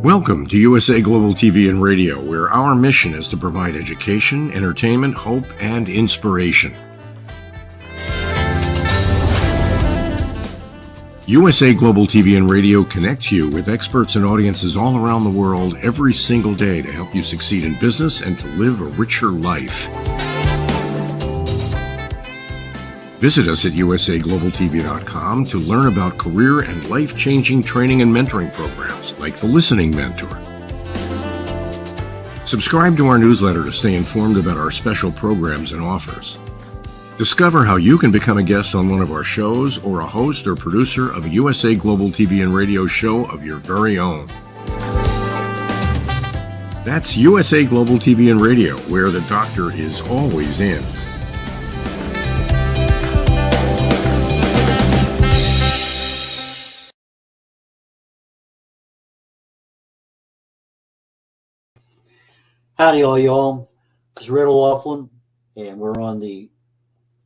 Welcome to USA Global TV and Radio, where our mission is to provide education, entertainment, hope, and inspiration. USA Global TV and Radio connects you with experts and audiences all around the world every single day to help you succeed in business and to live a richer life. Visit us at usaglobaltv.com to learn about career and life-changing training and mentoring programs like the Listening Mentor. Subscribe to our newsletter to stay informed about our special programs and offers. Discover how you can become a guest on one of our shows or a host or producer of a USA Global TV and Radio show of your very own. That's USA Global TV and Radio, where the doctor is always in. Howdy, all y'all. This is red.olaughlin, and we're on the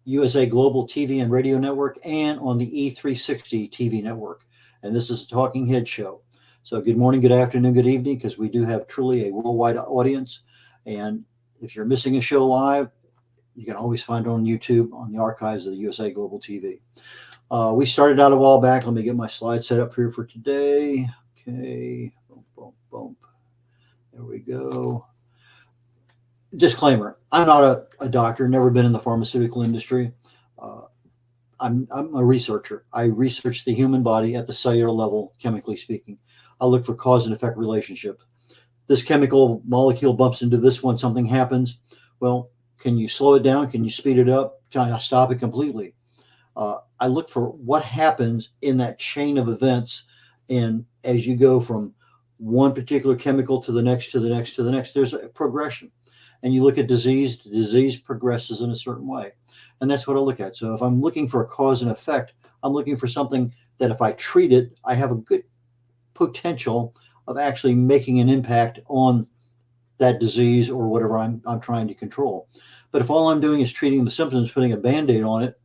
USA Global TV and Radio Network and on the E360 TV network. And this is a Talking Head show. So good morning, good afternoon, good evening, because we do have truly a worldwide audience. And if you're missing a show live, you can always find it on YouTube on the archives of the USA Global TV. We started out a while back. Let me get my slide set up here for today. Okay. Boom, boom, boom. There we go. Disclaimer, I'm not a doctor, never been in the pharmaceutical industry. I'm a researcher. I research the human body at the cellular level, chemically speaking. I look for cause and effect relationship. This chemical molecule bumps into this one, something happens. Well, can you slow it down? Can you speed it up? Can I stop it completely? I look for what happens in that chain of events. And as you go from one particular chemical to the next, to the next, to the next, there's a progression. And you look at disease, the disease progresses in a certain way. And that's what I look at. So if I'm looking for a cause and effect, I'm looking for something that if I treat it, I have a good potential of actually making an impact on that disease or whatever I'm trying to control. But if all I'm doing is treating the symptoms, putting a Band-Aid on it,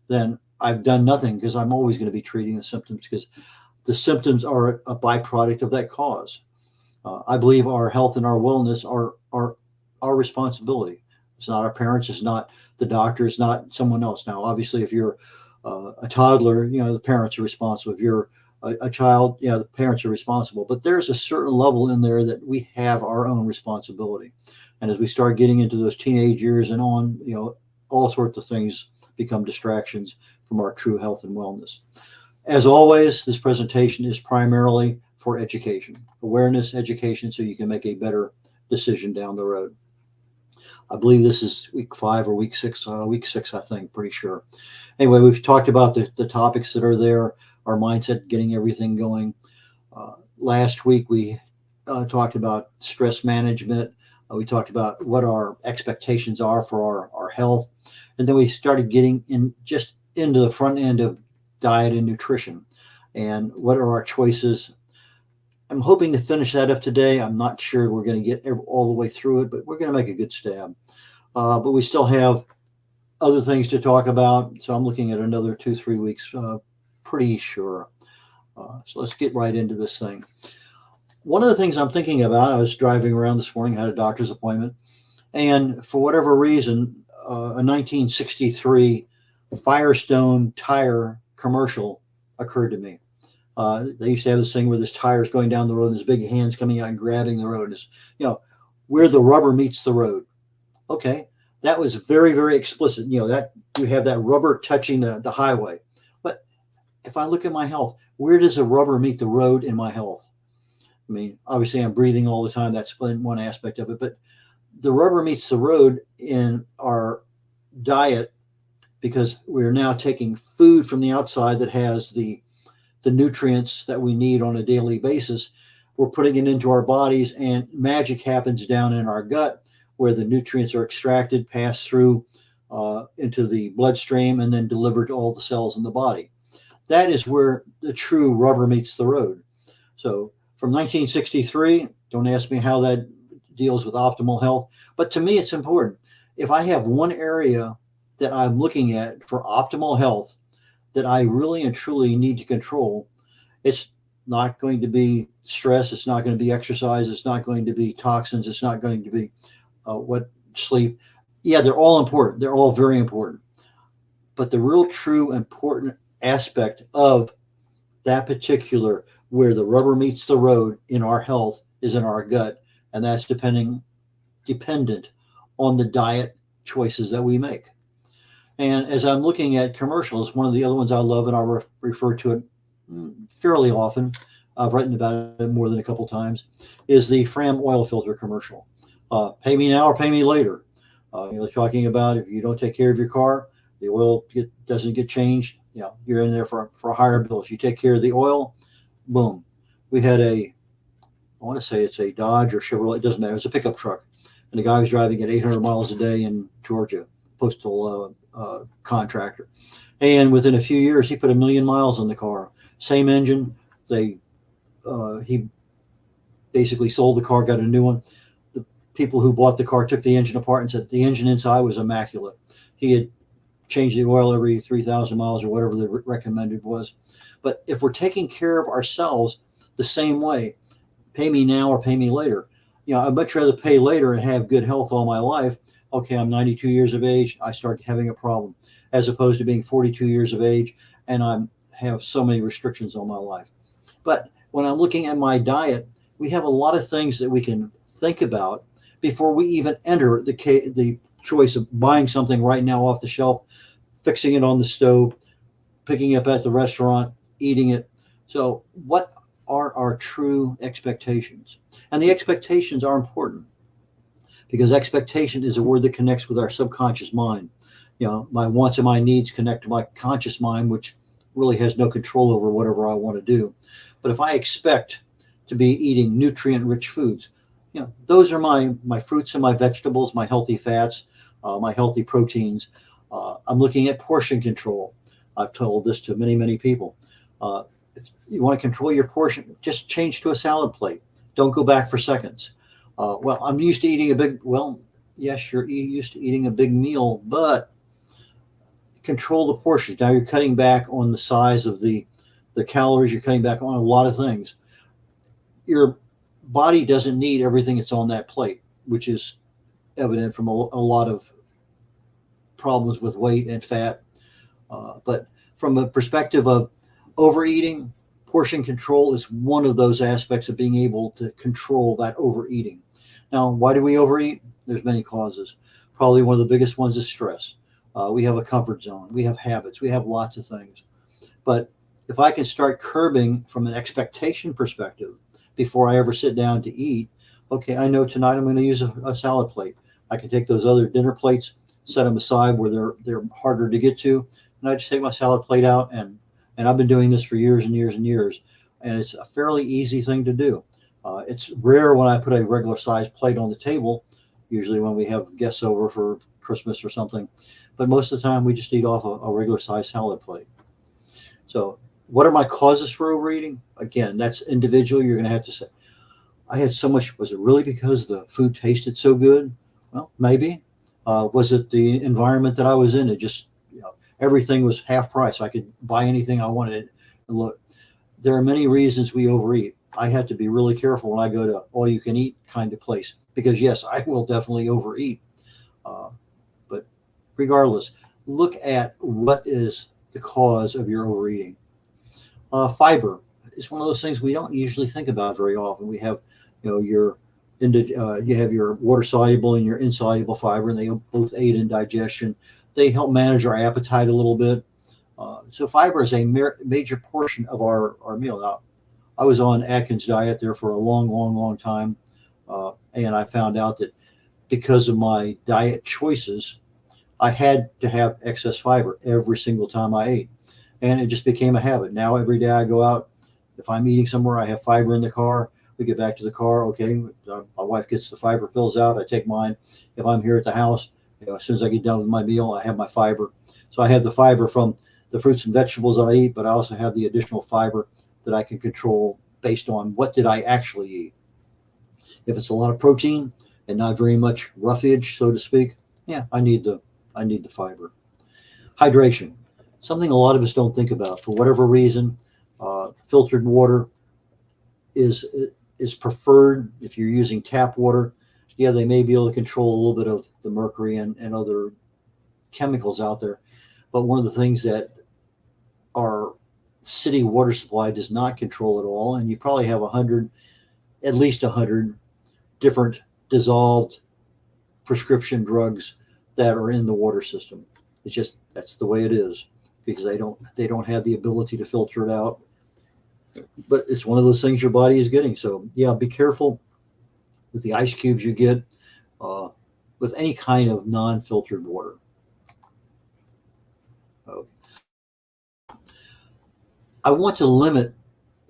then I've done nothing, because I'm always going to be treating the symptoms, because the symptoms are a byproduct of that cause. I believe our health and our wellness are our responsibility. It's not our parents, it's not the doctor, it's not someone else. Now, obviously, if you're a toddler, the parents are responsible. If you're a child, the parents are responsible. But there's a certain level in there that we have our own responsibility. And as we start getting into those teenage years and on, all sorts of things become distractions from our true health and wellness. As always, this presentation is primarily for education, awareness, education, so you can make a better decision down the road. I believe this is week 5 or week 6, I think, pretty sure. Anyway, we've talked about the topics that are there, our mindset, getting everything going. Last week, we talked about stress management. We talked about what our expectations are for our health. And then we started getting into the front end of diet and nutrition and what are our choices. I'm hoping to finish that up today. I'm not sure we're going to get all the way through it, but we're going to make a good stab. But we still have other things to talk about. So I'm looking at another 2-3 weeks, pretty sure. So let's get right into this thing. One of the things I'm thinking about, I was driving around this morning, had a doctor's appointment, and for whatever reason, a 1963 Firestone tire commercial occurred to me. They used to have this thing where this tire is going down the road and there's big hands coming out and grabbing the road. It's, where the rubber meets the road. Okay. That was very, very explicit. That you have that rubber touching the highway. But if I look at my health, where does the rubber meet the road in my health? I mean, obviously I'm breathing all the time. That's one aspect of it, but the rubber meets the road in our diet, because we're now taking food from the outside that has the nutrients that we need on a daily basis. We're putting it into our bodies, and magic happens down in our gut, where the nutrients are extracted, pass through into the bloodstream, and then delivered to all the cells in the body. That is where the true rubber meets the road. So from 1963, don't ask me how that deals with optimal health, but to me, it's important. If I have one area that I'm looking at for optimal health that I really and truly need to control, it's not going to be stress. It's not going to be exercise. It's not going to be toxins. It's not going to be sleep. Yeah, they're all important. They're all very important. But the real true important aspect of that particular where the rubber meets the road in our health is in our gut. And that's dependent on the diet choices that we make. And as I'm looking at commercials, one of the other ones I love, and I refer to it fairly often, I've written about it more than a couple times, is the Fram oil filter commercial. Pay me now or pay me later. Talking about if you don't take care of your car, the oil doesn't get changed. You're in there for higher bills. You take care of the oil, boom. We had I want to say it's a Dodge or Chevrolet, it doesn't matter. It's a pickup truck. And the guy was driving at 800 miles a day in Georgia, postal contractor. And within a few years, he put 1 million miles on the car. Same engine. He basically sold the car, got a new one. The people who bought the car took the engine apart and said the engine inside was immaculate. He had changed the oil every 3,000 miles or whatever the recommended was. But if we're taking care of ourselves the same way, pay me now or pay me later. I'd much rather pay later and have good health all my life. Okay, I'm 92 years of age, I start having a problem, as opposed to being 42 years of age and I have so many restrictions on my life. But when I'm looking at my diet, we have a lot of things that we can think about before we even enter the choice of buying something right now off the shelf, fixing it on the stove, picking it up at the restaurant, eating it. So what are our true expectations? And the expectations are important because expectation is a word that connects with our subconscious mind. My wants and my needs connect to my conscious mind, which really has no control over whatever I want to do. But if I expect to be eating nutrient-rich foods, those are my fruits and my vegetables, my healthy fats, my healthy proteins. I'm looking at portion control. I've told this to many, many people. If you want to control your portion, just change to a salad plate. Don't go back for seconds. I'm used to eating yes, you're used to eating a big meal, but control the portions. Now you're cutting back on the size of the calories. You're cutting back on a lot of things. Your body doesn't need everything that's on that plate, which is evident from a lot of problems with weight and fat. But from a perspective of overeating, portion control is one of those aspects of being able to control that overeating. Now, why do we overeat? There's many causes. Probably one of the biggest ones is stress. We have a comfort zone. We have habits. We have lots of things. But if I can start curbing from an expectation perspective before I ever sit down to eat, okay, I know tonight I'm going to use a salad plate. I can take those other dinner plates, set them aside where they're harder to get to, and I just take my salad plate out, and I've been doing this for years and years and years, and it's a fairly easy thing to do. It's rare when I put a regular sized plate on the table, usually when we have guests over for Christmas or something, but most of the time we just eat off a regular sized salad plate. So what are my causes for overeating? Again, that's individual. You're going to have to say, I had so much. Was it really because the food tasted so good? Well, maybe. Was it the environment that I was in? It just, everything was half price. I could buy anything I wanted. And look, there are many reasons we overeat. I had to be really careful when I go to all you can eat kind of place, because yes, I will definitely overeat. But regardless, look at what is the cause of your overeating. Fiber is one of those things we don't usually think about very often. We have, you have your water soluble and your insoluble fiber, and they both aid in digestion. They help manage our appetite a little bit. So fiber is a major portion of our meal. Now, I was on Atkins diet there for a long time, and I found out that because of my diet choices, I had to have excess fiber every single time I ate. And it just became a habit. Now every day I go out, if I'm eating somewhere, I have fiber in the car. We get back to the car. Okay, my wife gets the fiber pills out. I take mine. If I'm here at the house, as soon as I get done with my meal, I have my fiber. So I have the fiber from the fruits and vegetables that I eat, but I also have the additional fiber that I can control based on what did I actually eat. If it's a lot of protein and not very much roughage, so to speak, yeah, I need the fiber. Hydration. Something a lot of us don't think about for whatever reason. Filtered water, is is preferred. If you're using tap water, yeah, they may be able to control a little bit of the mercury and other chemicals out there. But one of the things that our city water supply does not control at all, and you probably have 100, at least 100 different dissolved prescription drugs that are in the water system. It's just, that's the way it is, because they don't have the ability to filter it out. But it's one of those things your body is getting. So yeah, be careful with the ice cubes you get, uh, with any kind of non-filtered water. Okay. I want to limit,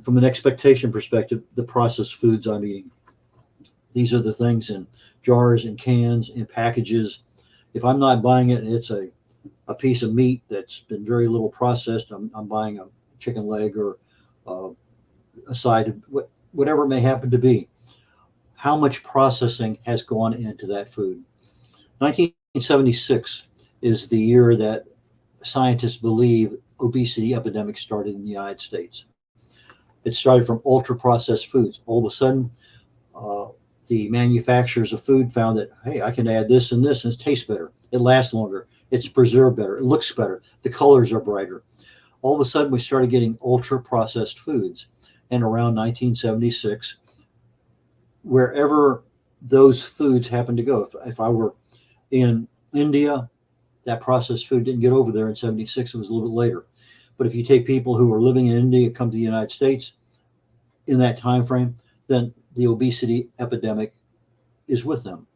from an expectation perspective, the processed foods I'm eating. These are the things in jars and cans and packages. If I'm not buying it and it's a piece of meat that's been very little processed, I'm buying a chicken leg or uh, a side of whatever it may happen to be. How much processing has gone into that food? 1976 is the year that scientists believe obesity epidemic started in the United States. It started from ultra processed foods. All of a sudden, uh, the manufacturers of food found that, hey, I can add this and this and it tastes better. It lasts longer. It's preserved better. It looks better. The colors are brighter. All of a sudden, we started getting ultra processed foods. And around 1976, wherever those foods happened to go, if I were in India, that processed food didn't get over there in 76. It was a little bit later. But if you take people who are living in India, come to the United States in that time frame, then the obesity epidemic is with them.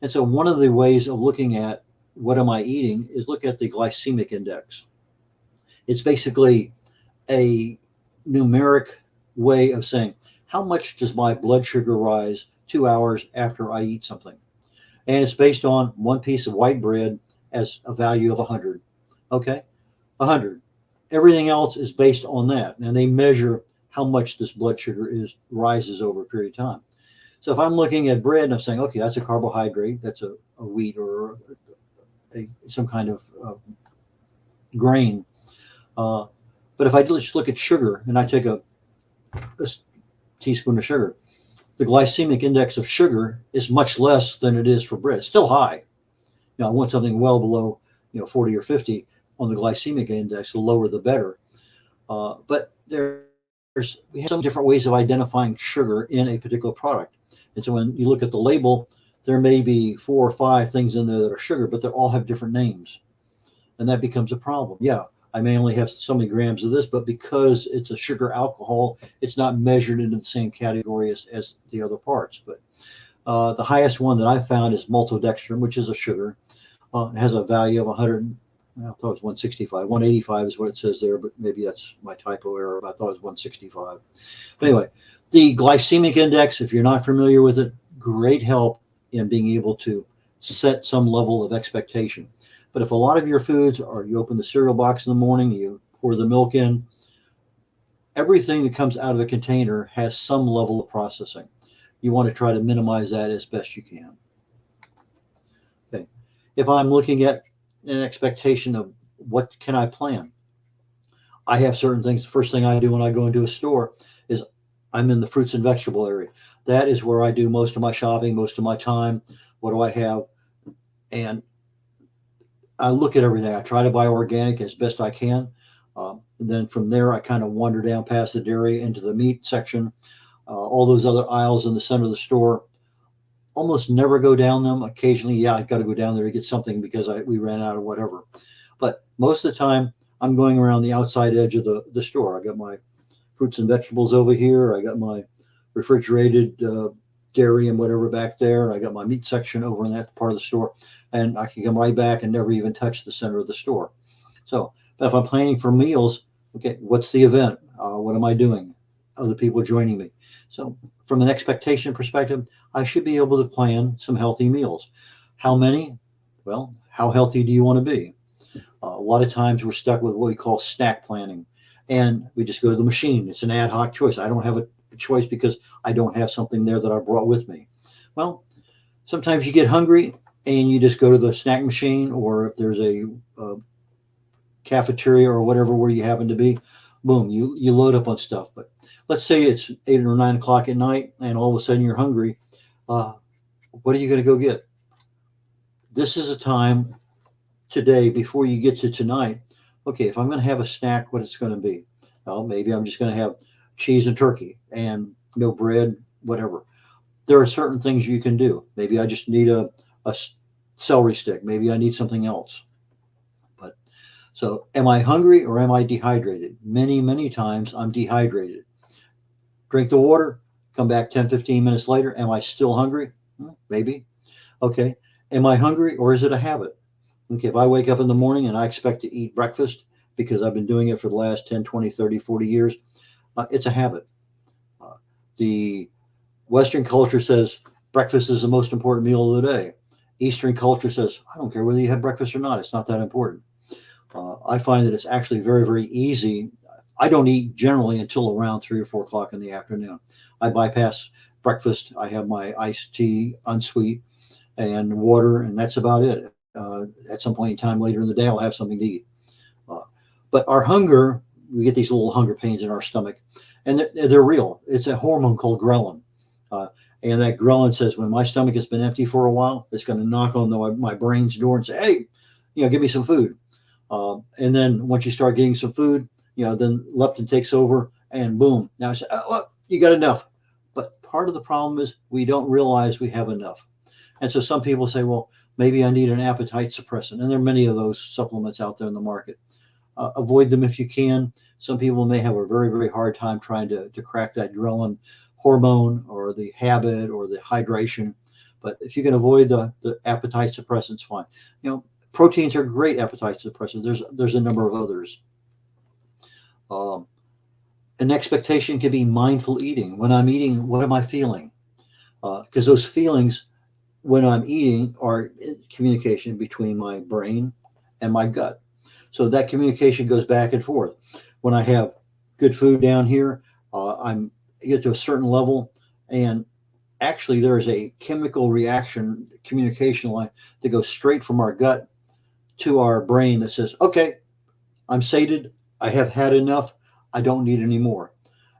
And so one of the ways of looking at what am I eating is look at the glycemic index. It's basically a numeric way of saying how much does my blood sugar rise 2 hours after I eat something. And it's based on one piece of white bread as a value of 100. Okay, 100. Everything else is based on that, and they measure how much this blood sugar is rises over a period of time. So if I'm looking at bread and I'm saying, okay, that's a carbohydrate, that's a wheat or some kind of grain. But if I just look at sugar and I take a teaspoon of sugar, the glycemic index of sugar is much less than it is for bread. It's still high. I want something well below 40 or 50 on the glycemic index. The lower, the better. But we have some different ways of identifying sugar in a particular product. And so when you look at the label, there may be 4 or 5 things in there that are sugar, but they all have different names. And that becomes a problem. Yeah, I may only have so many grams of this, but because it's a sugar alcohol, it's not measured into the same category as the other parts. But the highest one that I found is maltodextrin, which is a sugar. It has a value of 100. I thought it was 165. 185 is what it says there, but maybe that's my typo error. I thought it was 165. But anyway, the glycemic index, if you're not familiar with it, great help in being able to set some level of expectation. But if a lot of your foods are, you open the cereal box in the morning, you pour the milk in, everything that comes out of a container has some level of processing. You want to try to minimize that as best you can. Okay. If I'm looking at an expectation of what can I plan, I have certain things. The first thing I do when I go into a store is I'm in the fruits and vegetable area. That is where I do most of my shopping, most of my time. What do I have? And I look at everything. I try to buy organic as best I can. And then from there, I kind of wander down past the dairy into the meat section. All those other aisles in the center of the store, almost never go down them. Occasionally, yeah, I've got to go down there to get something because we ran out of whatever. But most of the time, I'm going around the outside edge of the store. I got my fruits and vegetables over here. I got my refrigerated dairy and whatever back there. I got my meat section over in that part of the store. And I can come right back and never even touch the center of the store. So, but if I'm planning for meals, okay, what's the event? What am I doing? Other people joining me. So from an expectation perspective, I should be able to plan some healthy meals. How many? Well, how healthy do you want to be? A lot of times we're stuck with what we call snack planning, and we just go to the machine. It's an ad hoc choice. I don't have a choice because I don't have something there that I brought with me. Well, sometimes you get hungry and you just go to the snack machine, or if there's a cafeteria or whatever where you happen to be, boom, you load up on stuff. But let's say it's 8 or 9 o'clock at night, and all of a sudden you're hungry. Uh, what are you going to go get? This is a time today before you get to tonight. Okay, if I'm going to have a snack, what it's going to be? Well, maybe I'm just going to have cheese and turkey and no bread, whatever. There are certain things you can do. Maybe I just need a celery stick. Maybe I need something else. But so, am I hungry or am I dehydrated? Many times I'm dehydrated. Drink the water, come back 10, 15 minutes later. Am I still hungry? Maybe. Okay. Am I hungry or is it a habit? Okay. If I wake up in the morning and I expect to eat breakfast because I've been doing it for the last 10, 20, 30, 40 years, it's a habit. The Western culture says breakfast is the most important meal of the day. Eastern culture says, I don't care whether you have breakfast or not. It's not that important. I find that it's actually very easy. I don't eat generally until around 3 or 4 o'clock in the afternoon. I bypass breakfast. I have my iced tea, unsweet, and water, and that's about it. At some point in time later in the day, I'll have something to eat. But our hunger, we get these little hunger pains in our stomach, and they're real. It's a hormone called ghrelin. And that ghrelin says when my stomach has been empty for a while, it's going to knock on my brain's door and say, hey, give me some food. And then once you start getting some food, then leptin takes over and boom. Now I say, oh, well, you got enough. But part of the problem is we don't realize we have enough. And so some people say, well, maybe I need an appetite suppressant. And there are many of those supplements out there in the market. Avoid them if you can. Some people may have a very hard time trying to crack that ghrelin hormone or the habit or the hydration. But if you can avoid the appetite suppressants, fine. Proteins are great appetite suppressants. There's a number of others. An expectation can be mindful eating. When I'm eating, what am I feeling? Because those feelings when I'm eating are communication between my brain and my gut. So that communication goes back and forth. When I have good food down here, I get to a certain level, and actually there is a chemical reaction communication line that goes straight from our gut to our brain that says, okay, I'm sated. I have had enough. I don't need any more.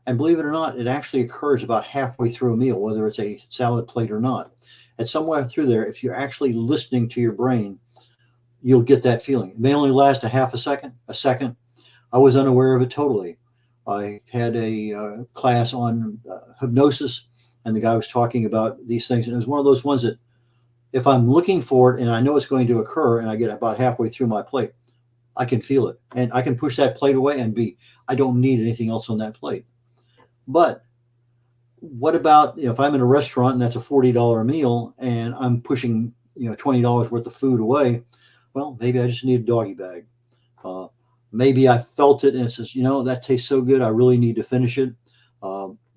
And believe it or not, it actually occurs about halfway through a meal, whether it's a salad plate or not. And somewhere through there, if you're actually listening to your brain, you'll get that feeling. It may only last a half a second. I was unaware of it totally. I had a class on hypnosis, and the guy was talking about these things. And it was one of those ones that if I'm looking for it and I know it's going to occur and I get about halfway through my plate, I can feel it. And I can push that plate away and I don't need anything else on that plate. But what about if I'm in a restaurant and that's a $40 meal and I'm pushing $20 worth of food away? Well, maybe I just need a doggy bag. Maybe I felt it and it says, that tastes so good, I really need to finish it.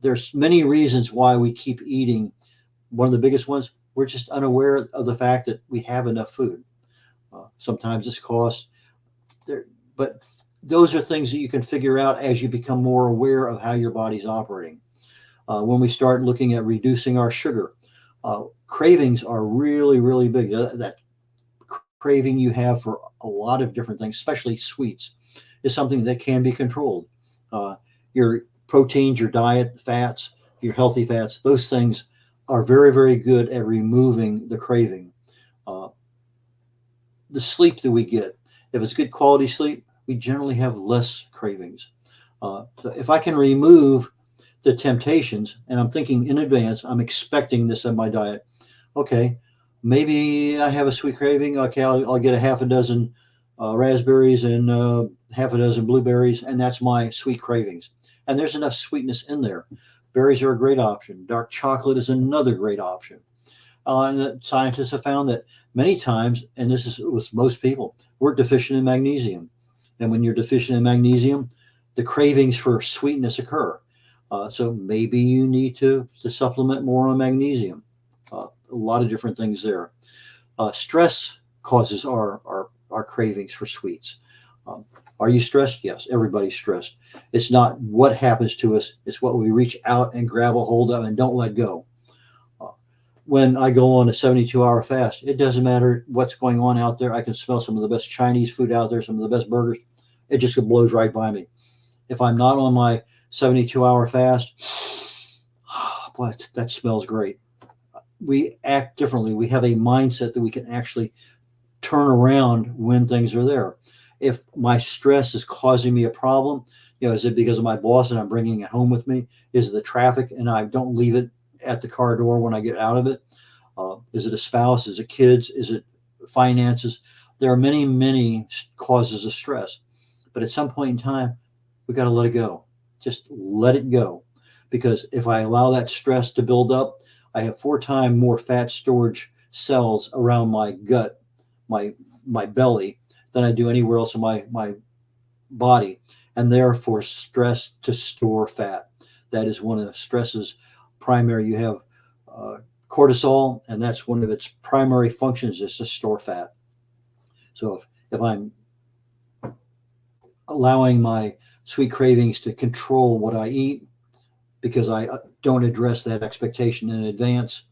There's many reasons why we keep eating. One of the biggest ones, we're just unaware of the fact that we have enough food. Sometimes it's cost there, but those are things that you can figure out as you become more aware of how your body's operating. When we start looking at reducing our sugar, cravings are really big. That craving you have for a lot of different things, especially sweets, is something that can be controlled. Your proteins, your diet, fats, your healthy fats, those things are very good at removing the craving. The sleep that we get, if it's good quality sleep, we generally have less cravings. So if I can remove the temptations, and I'm thinking in advance, I'm expecting this in my diet. Okay, maybe I have a sweet craving. Okay, I'll get a half a dozen raspberries and half a dozen blueberries, and that's my sweet cravings. And there's enough sweetness in there. Berries are a great option. Dark chocolate is another great option. And the scientists have found that many times, and this is with most people, we're deficient in magnesium. And when you're deficient in magnesium, the cravings for sweetness occur. So maybe you need to supplement more on magnesium. A lot of different things there. Stress causes our cravings for sweets. Are you stressed? Yes, everybody's stressed. It's not what happens to us. It's what we reach out and grab a hold of and don't let go. When I go on a 72-hour fast, it doesn't matter what's going on out there. I can smell some of the best Chinese food out there, some of the best burgers. It just blows right by me. If I'm not on my 72-hour fast, boy, that smells great. We act differently. We have a mindset that we can actually turn around when things are there. If my stress is causing me a problem, is it because of my boss and I'm bringing it home with me? Is it the traffic and I don't leave it at the car door when I get out of it? Is it a spouse? Is it kids? Is it finances? There are many, many causes of stress. But at some point in time, we got to let it go. Just let it go. Because if I allow that stress to build up, I have 4 times more fat storage cells around my gut, my belly, than I do anywhere else in my body. And therefore, stress to store fat. That is one of the stresses primary. You have cortisol, and that's one of its primary functions is to store fat. So if I'm allowing my sweet cravings to control what I eat because I don't address that expectation in advance,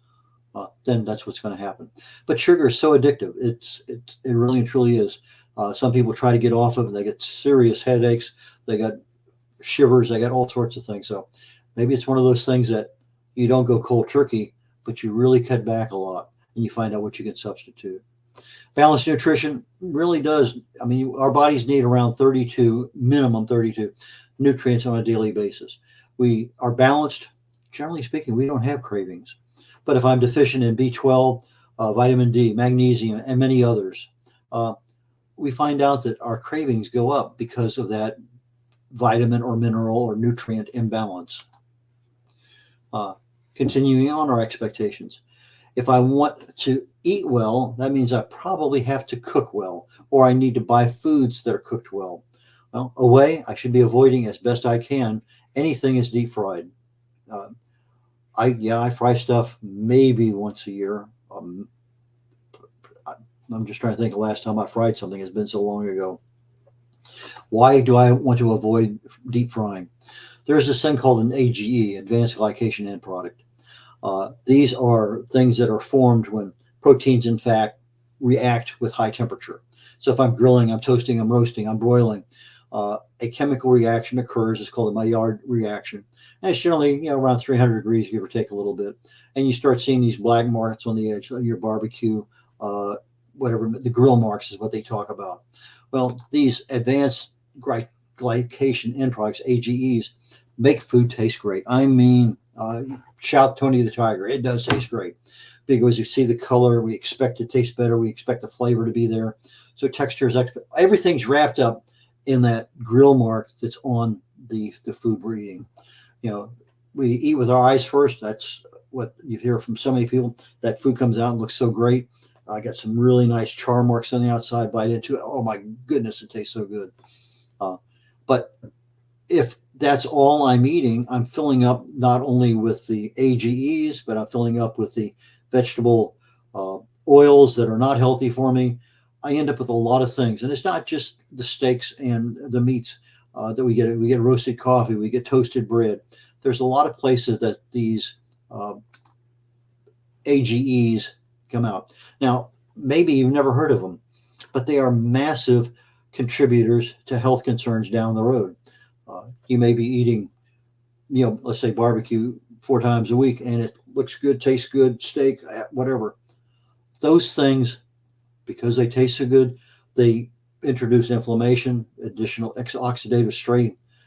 then that's what's going to happen. But sugar is so addictive. It really and truly is. Some people try to get off of it. They get serious headaches. They got shivers. They got all sorts of things. So maybe it's one of those things that you don't go cold turkey, but you really cut back a lot and you find out what you can substitute. Balanced nutrition really does. I mean, our bodies need around 32, minimum 32 nutrients on a daily basis. We are balanced. Generally speaking, we don't have cravings. But if I'm deficient in B12, vitamin D, magnesium, and many others, we find out that our cravings go up because of that vitamin or mineral or nutrient imbalance. Continuing on our expectations. If I want to eat well, that means I probably have to cook well, or I need to buy foods that are cooked well. Well, I should be avoiding as best I can anything is deep fried. I fry stuff maybe once a year. I'm just trying to think the last time I fried something has been so long ago. Why do I want to avoid deep frying? There's this thing called an AGE, advanced glycation end product. These are things that are formed when proteins, in fact, react with high temperature. So if I'm grilling, I'm toasting, I'm roasting, I'm broiling, a chemical reaction occurs. It's called a Maillard reaction. And it's generally around 300 degrees, give or take a little bit. And you start seeing these black marks on the edge of your barbecue, whatever, the grill marks is what they talk about. Well, these advanced glycation end products, AGEs, make food taste great. I mean, shout Tony the Tiger. It does taste great because you see the color. We expect it to taste better. We expect the flavor to be there. So textures, everything's wrapped up in that grill mark that's on the food we're eating. We eat with our eyes first. That's what you hear from so many people. That food comes out and looks so great. I got some really nice char marks on the outside. Bite into it. Oh my goodness, it tastes so good. But if that's all I'm eating, I'm filling up not only with the AGEs, but I'm filling up with the vegetable oils that are not healthy for me. I end up with a lot of things. And it's not just the steaks and the meats that we get. We get roasted coffee. We get toasted bread. There's a lot of places that these AGEs come out. Now, maybe you've never heard of them, but they are massive contributors to health concerns down the road. You may be eating, let's say barbecue 4 times a week, and it looks good, tastes good, steak, whatever. Those things, because they taste so good, they introduce inflammation, additional oxidative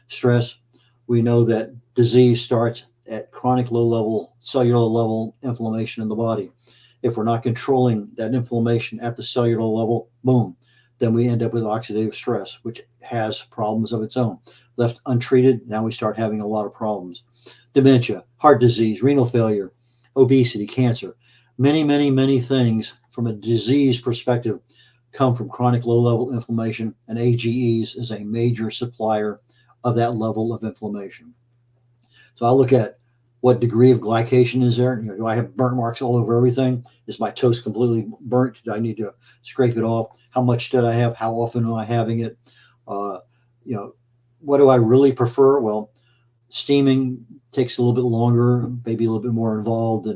stress. We know that disease starts at chronic low-level, cellular level inflammation in the body. If we're not controlling that inflammation at the cellular level, boom, then we end up with oxidative stress, which has problems of its own. Left untreated, now we start having a lot of problems. Dementia, heart disease, renal failure, obesity, cancer. Many, many, many things from a disease perspective come from chronic low-level inflammation, and AGEs is a major supplier of that level of inflammation. So I look at what degree of glycation is there. Do I have burnt marks all over everything? Is my toast completely burnt? Do I need to scrape it off? How much did I have? How often am I having it? What do I really prefer? Well, steaming takes a little bit longer, maybe a little bit more involved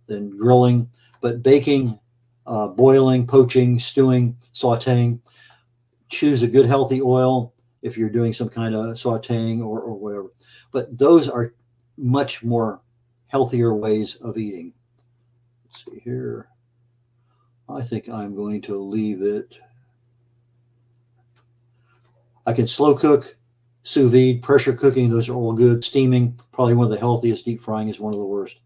than grilling, but baking, boiling, poaching, stewing, sauteing, choose a good healthy oil. if you're doing some kind of sauteing or whatever. But those are much more healthier ways of eating. Let's see here. I think I'm going to leave it. I can slow cook, sous vide, pressure cooking. Those are all good. Steaming, probably one of the healthiest. Deep frying is one of the worst.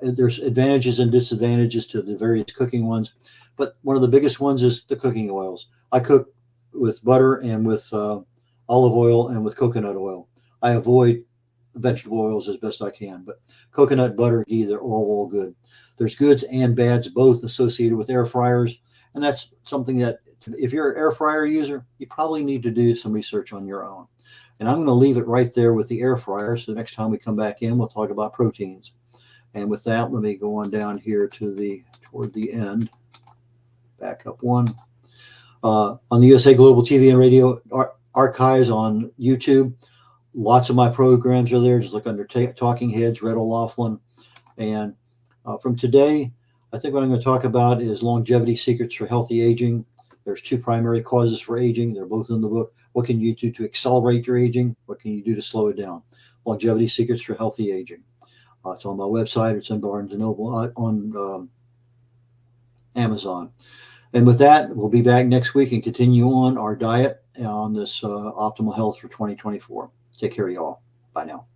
There's advantages and disadvantages to the various cooking ones, but one of the biggest ones is the cooking oils. I cook with butter and with olive oil and with coconut oil. I avoid vegetable oils as best I can, but coconut, butter, ghee, they're all good. There's goods and bads both associated with air fryers, and that's something that if you're an air fryer user, you probably need to do some research on your own. And I'm going to leave it right there with the air fryer. So the next time we come back in, we'll talk about proteins. And with that, let me go on down here to toward the end. Back up one. On the USA Global TV and Radio archives on YouTube, lots of my programs are there. Just look under Talking Heads, Red O'Laughlin. And from today, I think what I'm going to talk about is longevity secrets for healthy aging. There's two primary causes for aging. They're both in the book. What can you do to accelerate your aging? What can you do to slow it down? Longevity secrets for healthy aging. It's on my website. It's in Barnes & Noble on Amazon. And with that, we'll be back next week and continue on our diet on this optimal health for 2024. Take care, y'all. Bye now.